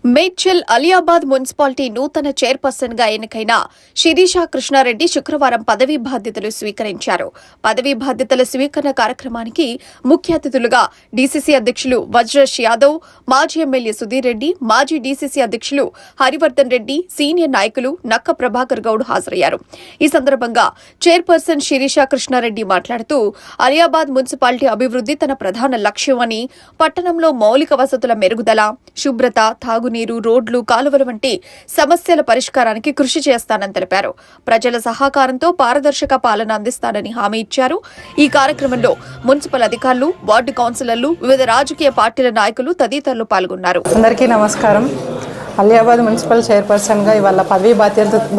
Medchal Aliabad municipality నూతన chairperson గా ఎన్నికైన శిరీష కృష్ణారెడ్డి శుక్రవారం పదవీ బాధ్యతలు స్వీకరించారు. పదవీ బాధ్యతల స్వీకరణ కార్యక్రమానికి ముఖ్య అతిథులుగా డీసీసీ అధ్యక్షులు వజ్రేష్ యాదవ్, మాజీ ఎమ్మెల్యే సుధీర్ రెడ్డి, మాజీ డీసీసీ అధ్యక్షులు హరివర్ధన్ రెడ్డి, సీనియర్ నాయకులు నక్క ప్రభాకర్ గౌడ్ హాజరయ్యారు. ఈ సందర్భంగా చైర్పర్సన్ శిరీష కృష్ణారెడ్డి మాట్లాడుతూ అలియాబాద్ మున్సిపాలిటీ అభివృద్ధి తన ప్రధాన లక్ష్యమని, పట్టణంలో మౌలిక వసతుల మెరుగుదల, శుభ్రత, తాగునీరు, రోడ్లు, కాలువలు వంటి సమస్యల పరిష్కారానికి కృషి చేస్తానని తెలిపారు. ప్రజల సహకారంతో పారదర్శక పాలన అందిస్తానని హామీ ఇచ్చారు. ఈ కార్యక్రమంలో మున్సిపల్ అధికారులు, వార్డు కౌన్సిలర్లు, వివిధ రాజకీయ పార్టీల నాయకులు తదితరులు పాల్గొన్నారు. అందరికీ నమస్కారం. అలియాబాద్ మున్సిపల్ చైర్పర్సన్గా ఇవాళ పదవీ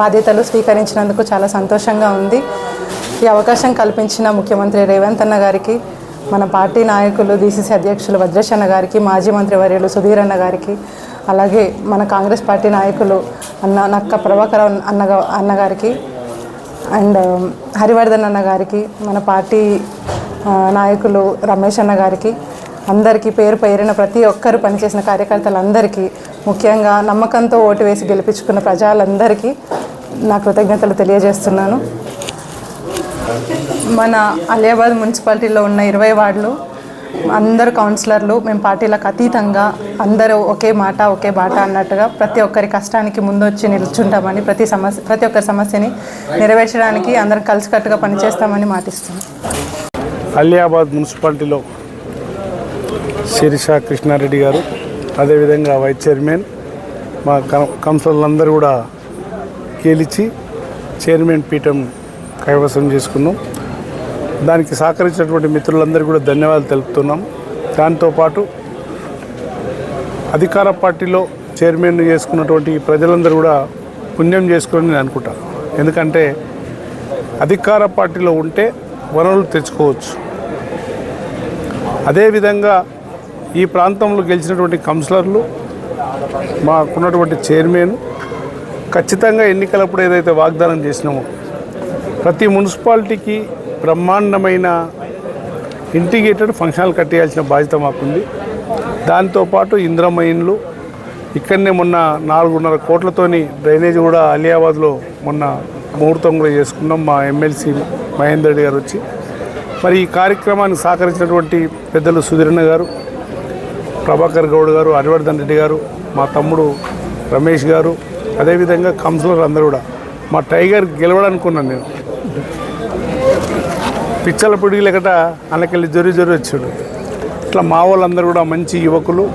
బాధ్యతలు స్వీకరించినందుకు చాలా సంతోషంగా ఉంది. ఈ అవకాశం కల్పించిన ముఖ్యమంత్రి రేవంత్ అన్న గారికి, మన పార్టీ నాయకులు డీసీసీ అధ్యక్షులు వజ్రేష్ అన్న గారికి, మాజీ మంత్రి వర్యులు సుధీర్ అన్న గారికి, అలాగే మన కాంగ్రెస్ పార్టీ నాయకులు నక్క ప్రభాకర్ అన్నగారికి అండ్ హరివర్ధన్ అన్న గారికి, మన పార్టీ నాయకులు రమేష్ అన్న గారికి, అందరికీ పేరు పేరిన ప్రతి ఒక్కరు పనిచేసిన కార్యకర్తలందరికీ, ముఖ్యంగా నమ్మకంతో ఓటు వేసి గెలిపించుకున్న ప్రజలందరికీ నా కృతజ్ఞతలు తెలియజేస్తున్నాను. మన అలియాబాద్ మున్సిపాలిటీలో ఉన్న 20 వార్డులు అందరు కౌన్సిలర్లు మేము పార్టీలకు అతీతంగా అందరూ ఒకే మాట ఒకే బాట అన్నట్టుగా ప్రతి ఒక్కరి కష్టానికి ముందొచ్చి నిల్చుంటామని, ప్రతి ఒక్కరి సమస్యని నెరవేర్చడానికి అందరం కలిసికట్టుగా పనిచేస్తామని మాటిస్తున్నాం. అలియాబాద్ మున్సిపాలిటీలో శిరీష కృష్ణారెడ్డి గారు, అదేవిధంగా వైస్ చైర్మన్, మా కౌన్సిలర్లందరూ కూడా గెలిచి చైర్మన్ పీఠం కైవసం చేసుకున్నాం. దానికి సహకరించినటువంటి మిత్రులందరికీ కూడా ధన్యవాదాలు తెలుపుతున్నాం. దాంతోపాటు అధికార పార్టీలో చైర్మన్ చేసుకున్నటువంటి ప్రజలందరూ కూడా పుణ్యం చేసుకుని నేను అనుకుంటాను. ఎందుకంటే అధికార పార్టీలో ఉంటే వనరులు తెచ్చుకోవచ్చు. అదేవిధంగా ఈ ప్రాంతంలో గెలిచినటువంటి కౌన్సిలర్లు, మాకున్నటువంటి చైర్మన్ ఖచ్చితంగా ఎన్నికలప్పుడు ఏదైతే వాగ్దానం చేసినామో ప్రతి మున్సిపాలిటీకి బ్రహ్మాండమైన ఇంటిగ్రేటెడ్ ఫంక్షన్లు కట్టేయాల్సిన బాధ్యత మాకుంది. దాంతోపాటు ఇంద్రమ్మ ఇండ్లు, ఇక్కడనే మొన్న 4.5 కోట్లతోని డ్రైనేజ్ కూడా అలియాబాద్లో మొన్న ముహూర్తం కూడా చేసుకున్నాం. మా ఎమ్మెల్సీ మహేందర్ రెడ్డి గారు వచ్చి మరి ఈ కార్యక్రమానికి సహకరించినటువంటి పెద్దలు సుధీరన్న గారు, ప్రభాకర్ గౌడ్ గారు, హరివర్ధన్ రెడ్డి గారు, మా తమ్ముడు రమేష్ గారు, అదేవిధంగా కౌన్సిలర్ అందరూ కూడా. మా టైగర్ గెలవడానుకున్నాను నేను, పిచ్చల పిడిగి లేకట అన్నకెళ్ళి జొరి వచ్చాడు. ఇట్లా మా వాళ్ళందరూ కూడా మంచి యువకులు.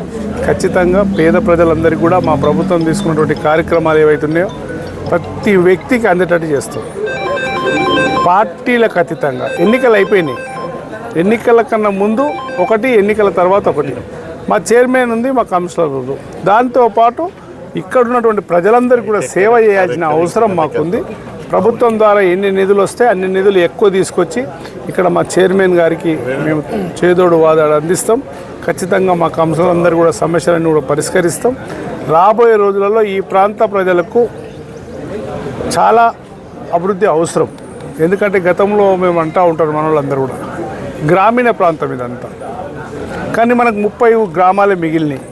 ఖచ్చితంగా పేద ప్రజలందరికీ కూడా మా ప్రభుత్వం తీసుకున్నటువంటి కార్యక్రమాలు ఏవైతున్నాయో ప్రతి వ్యక్తికి అందేటట్టు చేస్తాం. పార్టీలకు అతీతంగా ఎన్నికలు అయిపోయినాయి. ఎన్నికల కన్నా ముందు ఒకటి, ఎన్నికల తర్వాత ఒకటి. మా చైర్మన్ ఉంది, మా కౌన్సిలర్ ఉంది. దాంతోపాటు ఇక్కడ ఉన్నటువంటి ప్రజలందరికీ కూడా సేవ చేయాల్సిన అవసరం మాకుంది. ప్రభుత్వం ద్వారా ఎన్ని నిధులు వస్తే అన్ని నిధులు ఎక్కువ తీసుకొచ్చి ఇక్కడ మా చైర్మన్ గారికి మేము చేదోడు వాదాడు అందిస్తాం. ఖచ్చితంగా మా కౌన్సిలర్ అందరూ కూడా సమస్యలన్నీ కూడా పరిష్కరిస్తాం. రాబోయే రోజులలో ఈ ప్రాంత ప్రజలకు చాలా అభివృద్ధి అవసరం. ఎందుకంటే గతంలో మేము అంటూ ఉంటారు మన వాళ్ళందరూ కూడా గ్రామీణ ప్రాంతం ఇదంతా, కానీ మనకు 30 గ్రామాలే మిగిలినాయి.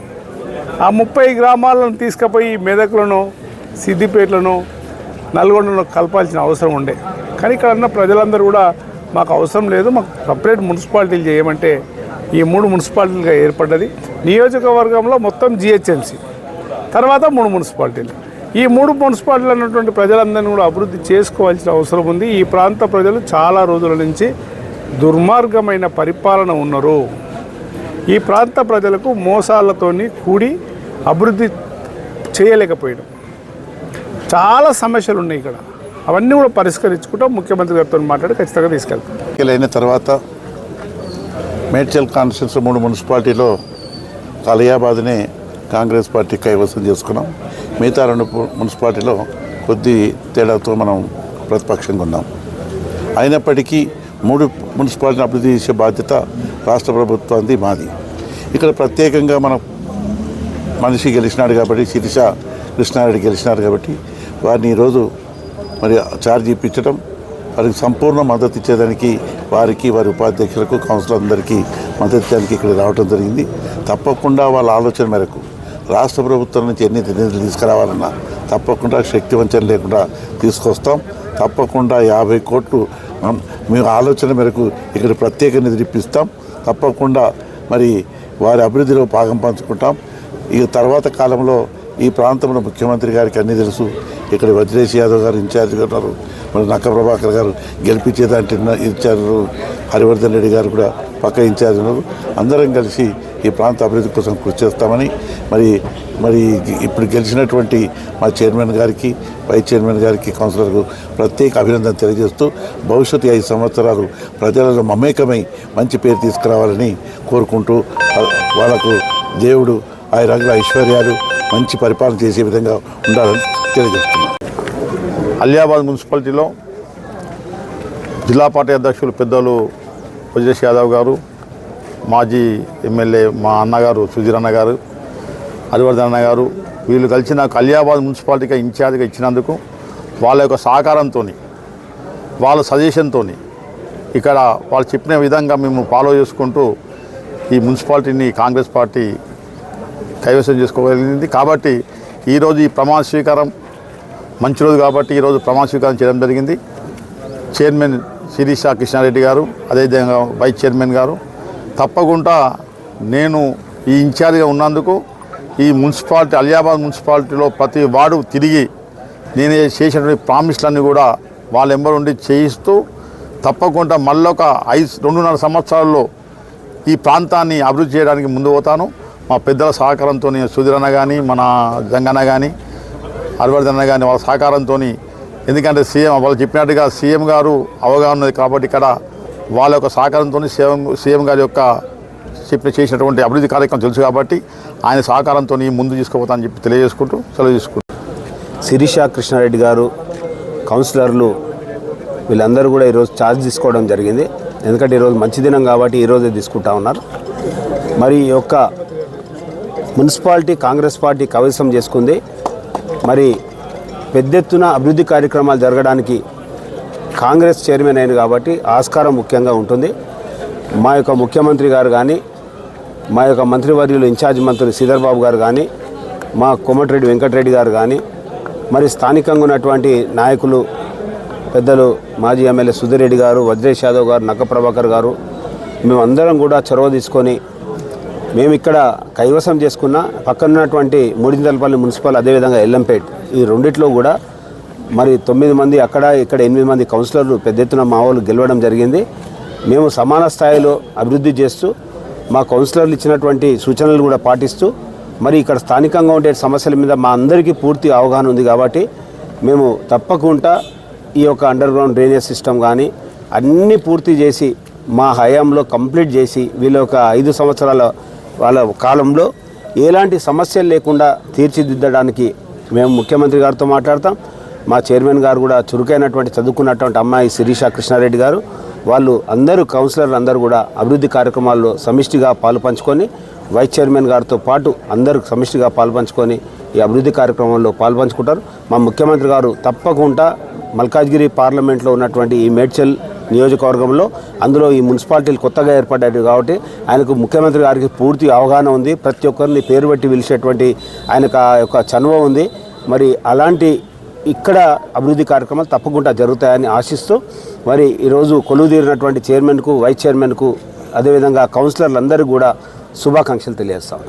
ఆ 30 గ్రామాలను తీసుకుపోయి మెదక్లను, సిద్దిపేటలను, నల్గొండలో కలపాల్సిన అవసరం ఉండే. కానీ ఇక్కడ ఉన్న ప్రజలందరూ కూడా మాకు అవసరం లేదు, మాకు సపరేట్ మున్సిపాలిటీలు చేయమంటే ఈ 3 మున్సిపాలిటీలుగా ఏర్పడ్డది. నియోజకవర్గంలో మొత్తం జిహెచ్ఎంసీ, తర్వాత 3 మున్సిపాలిటీలు. ఈ 3 మున్సిపాలిటీలు అన్నటువంటి ప్రజలందరినీ కూడా అభివృద్ధి చేసుకోవాల్సిన అవసరం ఉంది. ఈ ప్రాంత ప్రజలు చాలా రోజుల నుంచి దుర్మార్గమైన పరిపాలన ఉన్నారు. ఈ ప్రాంత ప్రజలకు మోసాలతోని కూడి అభివృద్ధి చేయలేకపోయాడు. చాలా సమస్యలు ఉన్నాయి ఇక్కడ. అవన్నీ కూడా పరిష్కరించుకుంటాం. ముఖ్యమంత్రి గారితో మాట్లాడి ఖచ్చితంగా తీసుకెళ్తాం. అయిన తర్వాత మేడ్చల్ కాన్స్టిట్యూన్సీ 3 మున్సిపాలిటీలో అలియాబాద్ని కాంగ్రెస్ పార్టీ కైవసం చేసుకున్నాం. మిగతా 2 మున్సిపాలిటీలో కొద్ది తేడాతో మనం ప్రతిపక్షంగా ఉన్నాం. అయినప్పటికీ 3 మున్సిపాలిటీని అభివృద్ధి చేసే బాధ్యత రాష్ట్ర ప్రభుత్వానికి మాది. ఇక్కడ ప్రత్యేకంగా మన మనిషి గెలిచినాడు కాబట్టి, శిరీష కృష్ణారెడ్డి గెలిచినారు కాబట్టి వారిని ఈరోజు మరి ఛార్జ్ ఇప్పించడం, వారికి సంపూర్ణ మద్దతు ఇచ్చేదానికి వారికి, వారి ఉపాధ్యక్షులకు, కౌన్సిలర్ అందరికీ మద్దతు ఇచ్చేదానికి ఇక్కడ రావడం జరిగింది. తప్పకుండా వాళ్ళ ఆలోచన మేరకు రాష్ట్ర ప్రభుత్వం నుంచి ఎన్ని నిధులు తీసుకురావాలన్నా తప్పకుండా శక్తి వంచన లేకుండా తీసుకొస్తాం. తప్పకుండా 50 కోట్లు మేము ఆలోచన మేరకు ఇక్కడ ప్రత్యేక నిధులు ఇప్పిస్తాం. తప్పకుండా మరి వారి అభివృద్ధిలో భాగం పంచుకుంటాం. ఇక తర్వాత కాలంలో ఈ ప్రాంతంలో ముఖ్యమంత్రి గారికి అన్నీ తెలుసు. ఇక్కడ వజ్రేష్ యాదవ్ గారు ఇన్ఛార్జ్గా ఉన్నారు, మరి నక్క ప్రభాకర్ గారు గెలిపించేదాంటి ఇన్ఛార్జ్, హరివర్ధన్ రెడ్డి గారు కూడా పక్క ఇన్ఛార్జ్ ఉన్నారు. అందరం కలిసి ఈ ప్రాంత అభివృద్ధి కోసం కృషి చేస్తామని మరి ఇప్పుడు గెలిచినటువంటి మా చైర్మన్ గారికి, వైస్ చైర్మన్ గారికి, కౌన్సిలర్కు ప్రత్యేక అభినందన తెలియజేస్తూ భవిష్యత్తు 5 సంవత్సరాలు ప్రజలలో మమేకమై మంచి పేరు తీసుకురావాలని కోరుకుంటూ వాళ్ళకు దేవుడు రంగుల ఐశ్వర్యాలు మంచి పరిపాలన చేసే విధంగా ఉండాలని తెలియజేస్తున్నాను. అలియాబాద్ మున్సిపాలిటీలో జిల్లా పార్టీ అధ్యక్షులు పెద్దలు వజ్రేష్ యాదవ్ గారు, మాజీ ఎమ్మెల్యే మా అన్నగారు సుధీర్ అన్న గారు, హరివర్ధన్ అన్న గారు, వీళ్ళు కలిసి నాకు అలియాబాద్ మున్సిపాలిటీగా ఇన్ఛార్జ్గా ఇచ్చినందుకు వాళ్ళ యొక్క సహకారంతో, వాళ్ళ సజెషన్తో ఇక్కడ వాళ్ళు చెప్పిన విధంగా మేము ఫాలో చేసుకుంటూ ఈ మున్సిపాలిటీని కాంగ్రెస్ పార్టీ కైవసం చేసుకోగలిగింది. కాబట్టి ఈరోజు ఈ ప్రమాణ స్వీకారం మంచి రోజు కాబట్టి ఈరోజు ప్రమాణ స్వీకారం చేయడం జరిగింది. చైర్మన్ శిరీష కృష్ణారెడ్డి గారు, అదేవిధంగా వైస్ చైర్మన్ గారు, తప్పకుండా నేను ఈ ఇన్ఛార్జ్గా ఉన్నందుకు ఈ మున్సిపాలిటీ అలియాబాద్ మున్సిపాలిటీలో ప్రతి వార్డు తిరిగి నేను చేసినటువంటి ప్రామిస్లన్నీ కూడా వాళ్ళ ఎంబడి చేయిస్తూ తప్పకుండా మళ్ళొక 2.5 సంవత్సరాల్లో ఈ ప్రాంతాన్ని అభివృద్ధి చేయడానికి ముందు పోతాను. మా పెద్దల సహకారంతో సుధీరన్న కానీ, మన జంగన్న కానీ, హరివర్ధన్న కానీ వాళ్ళ సహకారంతో, ఎందుకంటే వాళ్ళు చెప్పినట్టుగా సీఎం గారు అవగాహన ఉన్నది కాబట్టి ఇక్కడ వాళ్ళ యొక్క సహకారంతో సీఎం గారి యొక్క చేసినటువంటి అభివృద్ధి కార్యక్రమం తెలుసు కాబట్టి ఆయన సహకారంతో ముందు తీసుకుపోతానని చెప్పి తెలియజేసుకుంటూ సెలవు తీసుకుంటాం. శిరీష కృష్ణారెడ్డి గారు, కౌన్సిలర్లు వీళ్ళందరూ కూడా ఈరోజు ఛార్జ్ తీసుకోవడం జరిగింది. ఎందుకంటే ఈరోజు మంచి దినం కాబట్టి ఈరోజే తీసుకుంటా ఉన్నారు. మరి ఈ యొక్క మున్సిపాలిటీ కాంగ్రెస్ పార్టీ కైవసం చేసుకుంది. మరి పెద్ద ఎత్తున అభివృద్ధి కార్యక్రమాలు జరగడానికి కాంగ్రెస్ చైర్మన్ అయిన కాబట్టి ఆస్కారం ముఖ్యంగా ఉంటుంది. మా యొక్క ముఖ్యమంత్రి గారు కానీ, మా యొక్క మంత్రివర్యులు ఇన్ఛార్జ్ మంత్రి శ్రీధర్ బాబు గారు కానీ, మా కోమటిరెడ్డి వెంకటరెడ్డి గారు కానీ, మరి స్థానికంగా ఉన్నటువంటి నాయకులు పెద్దలు మాజీ ఎమ్మెల్యే సుధీర్ రెడ్డి గారు, వజ్రేష్ యాదవ్ గారు, నక్క ప్రభాకర్ గారు, మేమందరం కూడా చొరవ తీసుకొని మేము ఇక్కడ కైవసం చేసుకున్న పక్కనున్నటువంటి మూడింతలపల్లి మున్సిపల్, అదేవిధంగా ఎల్లంపేట్, ఈ రెండిట్లో కూడా మరి 9 మంది అక్కడ ఇక్కడ 8 మంది కౌన్సిలర్లు పెద్ద ఎత్తున మా వాళ్ళు గెలవడం జరిగింది. మేము సమాన స్థాయిలో అభివృద్ధి చేస్తూ మా కౌన్సిలర్లు ఇచ్చినటువంటి సూచనలు కూడా పాటిస్తూ మరి ఇక్కడ స్థానికంగా ఉండే సమస్యల మీద మా అందరికీ పూర్తి అవగాహన ఉంది కాబట్టి మేము తప్పకుండా ఈ యొక్క అండర్ గ్రౌండ్ డ్రైనేజ్ సిస్టమ్ కానీ అన్నీ పూర్తి చేసి మా హయాంలో కంప్లీట్ చేసి వీళ్ళ యొక్క 5 సంవత్సరాల వాళ్ళ కాలంలో ఎలాంటి సమస్యలు లేకుండా తీర్చిదిద్దడానికి మేము ముఖ్యమంత్రి గారితో మాట్లాడతాం. మా చైర్మన్ గారు కూడా చురుకైనటువంటి చదువుకున్నటువంటి అమ్మాయి శిరీష కృష్ణారెడ్డి గారు, వాళ్ళు అందరూ కౌన్సిలర్లు అందరూ కూడా అభివృద్ధి కార్యక్రమాల్లో సమిష్టిగా పాలు పంచుకొని వైస్ చైర్మన్ గారితో పాటు అందరూ సమిష్టిగా పాలు పంచుకొని ఈ అభివృద్ధి కార్యక్రమంలో పాలు పంచుకుంటారు. మా ముఖ్యమంత్రి గారు తప్పకుండా మల్కాజ్గిరి పార్లమెంట్లో ఉన్నటువంటి ఈ మేడ్చల్ నియోజకవర్గంలో అందులో ఈ మున్సిపాలిటీలు కొత్తగా ఏర్పడ్డాయి కాబట్టి ఆయనకు ముఖ్యమంత్రి గారికి పూర్తి అవగాహన ఉంది. ప్రతి ఒక్కరిని పేరు పెట్టి పిలిచేటువంటి ఆయనకు ఆ యొక్క చనువ ఉంది. మరి అలాంటి ఇక్కడ అభివృద్ధి కార్యక్రమాలు తప్పకుండా జరుగుతాయని ఆశిస్తూ మరి ఈరోజు కొలువుదీరినటువంటి చైర్మన్కు, వైస్ చైర్మన్కు, అదేవిధంగా కౌన్సిలర్లందరికీ కూడా శుభాకాంక్షలు తెలియజేస్తాను.